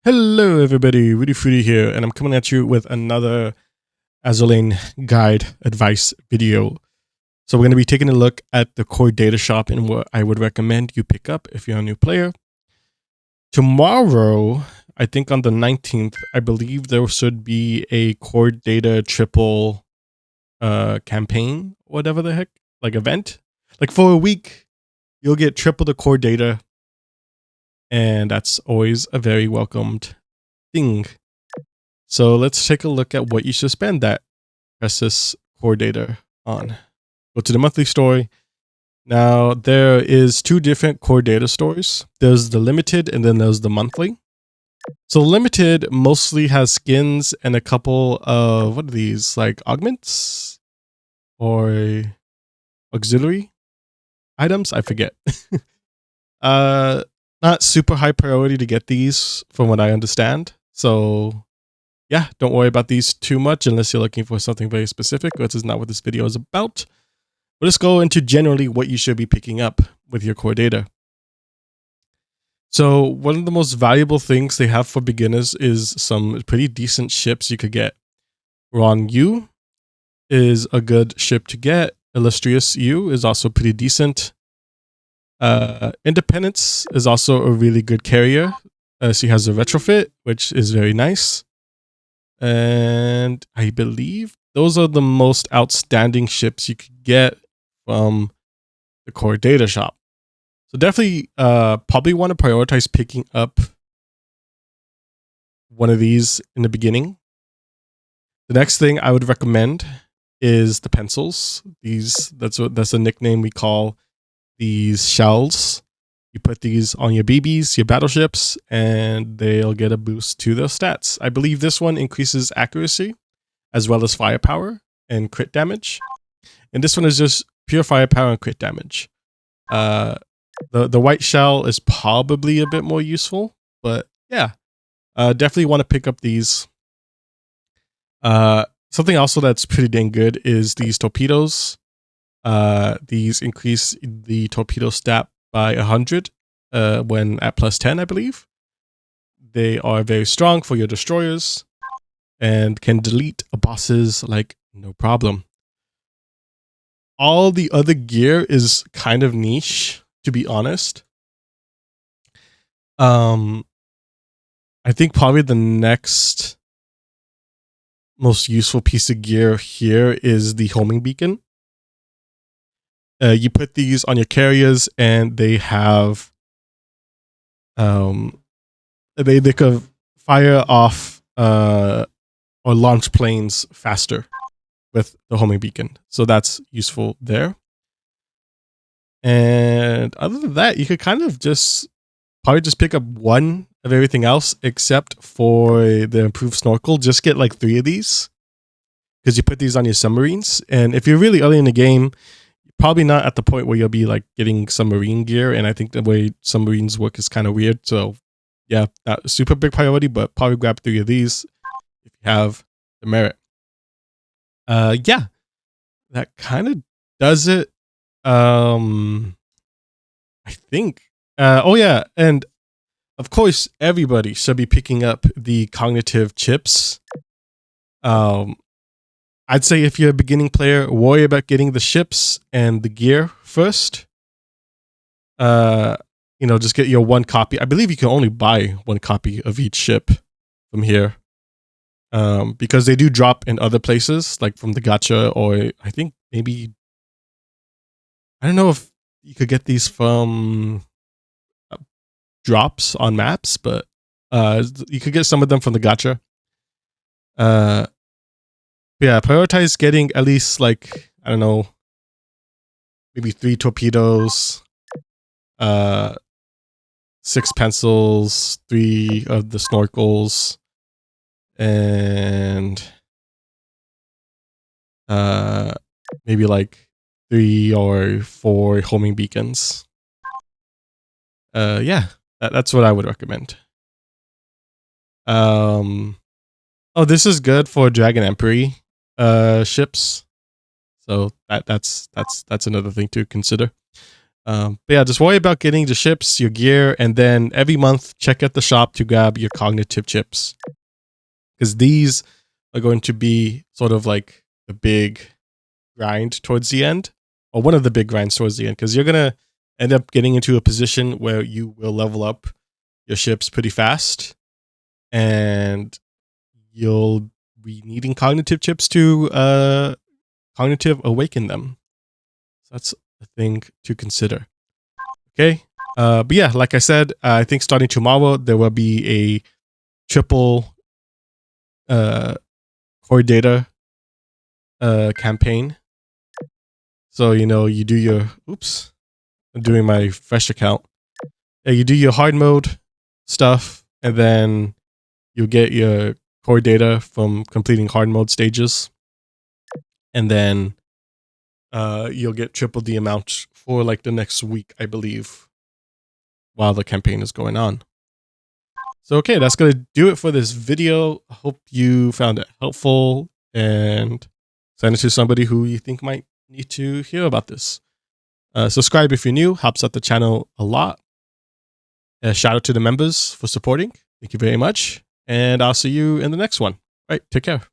Hello everybody, Rudy Fruity here, and I'm coming at you with another Azulane guide advice video. So we're going to be taking a look at the core data shop and what I would recommend you pick up if you're a new player. Tomorrow, I think on the 19th, I believe there should be a core data triple campaign, whatever the heck, like event. Like for a week, you'll get triple the core data, and that's always a very welcomed thing. So let's take a look at what you should spend that precious core data on. Go to the monthly story. Now there is two different core data stores. There's the limited and then there's the monthly. So limited mostly has skins and a couple of, what are these, like augments or auxiliary items? I forget. Not super high priority to get these from what I understand. So yeah, don't worry about these too much unless you're looking for something very specific, which is not what this video is about. But let's go into generally what you should be picking up with your core data. So one of the most valuable things they have for beginners is some pretty decent ships you could get. Ron U is a good ship to get. Illustrious U is also pretty decent. Independence is also a really good carrier. She has a retrofit, which is very nice. And I believe those are the most outstanding ships you could get from the core data shop. So definitely probably want to prioritize picking up one of these in the beginning. The next thing I would recommend is the pencils. That's a nickname we call these shells. You put these on your BBs, your battleships, and they'll get a boost to their stats. I believe this one increases accuracy as well as firepower and crit damage. And this one is just pure firepower and crit damage. The white shell is probably a bit more useful, but yeah, definitely want to pick up these. Something also that's pretty dang good is these torpedoes. These increase the torpedo stat by 100 when at plus 10, I believe. They are very strong for your destroyers and can delete bosses like no problem. All the other gear is kind of niche, to be honest. I think probably the next most useful piece of gear here is the homing beacon. You put these on your carriers and they have they could fire off or launch planes faster with the homing beacon. So that's useful there. And other than that, you could kind of probably just pick up one of everything else except for the improved snorkel. Just get like 3 of these because you put these on your submarines. And if you're really early in the game, probably not at the point where you'll be like getting submarine gear. And I think the way submarines work is kind of weird. So yeah, not a super big priority, but probably grab 3 of these if you have the merit. Yeah, that kind of does it. I think. Oh yeah, and of course, everybody should be picking up the cognitive chips. I'd say if you're a beginning player, worry about getting the ships and the gear first. Just get your 1 copy. I believe you can only buy 1 copy of each ship from here. Because they do drop in other places, like from the gacha, or I think maybe, I don't know if you could get these from drops on maps, but you could get some of them from the gacha. Yeah, prioritize getting at least like, I don't know, maybe 3 torpedoes, 6 pencils, 3 of the snorkels, and maybe like 3 or 4 homing beacons. Yeah, that's what I would recommend. Oh, this is good for Dragon Emperor ships. So that's another thing to consider. But yeah, just worry about getting the chips, your gear, and then every month check at the shop to grab your cognitive chips, because these are going to be sort of like the big grind towards the end, or one of the big grinds towards the end, because you're gonna end up getting into a position where you will level up your ships pretty fast, and you'll be needing cognitive chips to cognitive awaken them. So that's a thing to consider. Okay. But yeah, like I said, I think starting tomorrow there will be a triple core data campaign. So you do your I'm doing my fresh account. You do your hard mode stuff, and then you'll get your core data from completing hard mode stages, and then you'll get triple the amount for like the next week, I believe, while the campaign is going on. So okay, that's going to do it for this video. I hope you found it helpful, and send it to somebody who you think might need to hear about this. Subscribe if you're new, helps out the channel a lot. Shout out to the members for supporting. Thank you very much. And I'll see you in the next one. All right, take care.